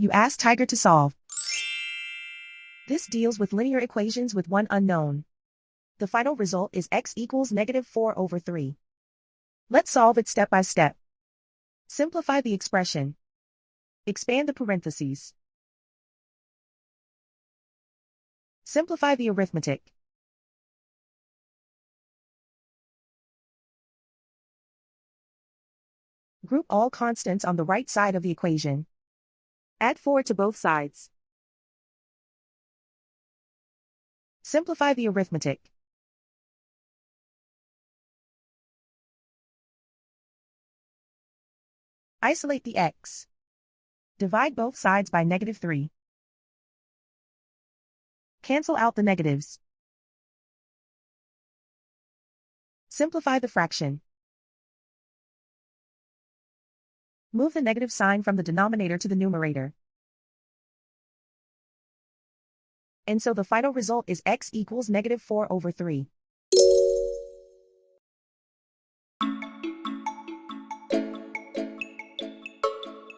You ask Tiger to solve. This deals with linear equations with one unknown. The final result is x equals -4/3. Let's solve it step by step. Simplify the expression. Expand the parentheses. Simplify the arithmetic. Group all constants on the right side of the equation. Add 4 to both sides. Simplify the arithmetic. Isolate the x. Divide both sides by -3. Cancel out the negatives. Simplify the fraction. Move the negative sign from the denominator to the numerator. And so the final result is x equals -4/3.